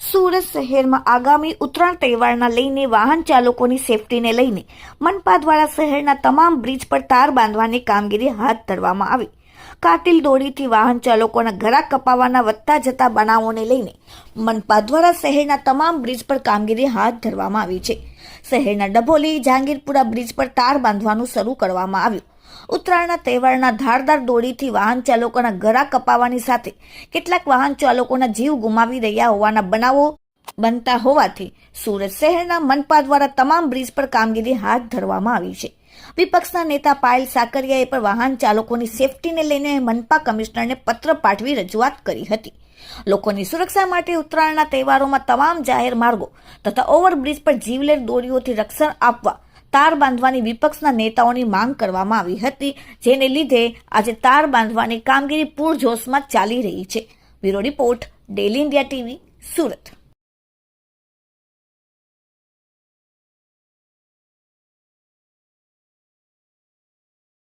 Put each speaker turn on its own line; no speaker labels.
સુરત શહેરમાં આગામી ઉત્તરાયણ તહેવારના લઈને વાહન ચાલકોની સેફટીને લઈને મનપા દ્વારા શહેરના તમામ બ્રિજ પર તાર બાંધવાની કામગીરી હાથ ધરવામાં આવી. કાતિલ દોરીથી વાહન ચાલકોના ગળા કપાવાના વધતા જતા બનાવોને લઈને મનપા દ્વારા શહેરના તમામ બ્રિજ પર કામગીરી હાથ ધરવામાં આવી છે. શહેરના ડભોલી જહાંગીરપુરા બ્રિજ પર તાર બાંધવાનું શરૂ કરવામાં આવ્યું. ઉત્તરાયણના તહેવારના ધારદાર દોરીથી વાહન ચાલકોના ગળા કપાવાની સાથે કેટલાક વાહન ચાલકોના જીવ ગુમાવી રહ્યા હોવાના બનાવો બનતા હોવાથી સુરત શહેરના મનપા દ્વારા તમામ બ્રિજ પર કામગીરી હાથ ધરવામાં આવી છે. વિપક્ષના નેતા પાયલ સાકરિયાએ પણ વાહન ચાલકોની સેફટીને લઈને મનપા કમિશનરને પત્ર પાઠવી રજૂઆત કરી હતી. લોકોની સુરક્ષા માટે ઉત્તરાયણના તહેવારોમાં તમામ જાહેર માર્ગો તથા ઓવરબ્રિજ પર જીવલેણ દોરીઓથી રક્ષણ આપવા તાર બાંધવાની વિપક્ષના નેતાઓની માંગ કરવામાં આવી હતી, જેને લીધે આજે તાર બાંધવાની કામગીરી પૂરજોશમાં ચાલી રહી છે. Bureau report, daily India TV, Surat.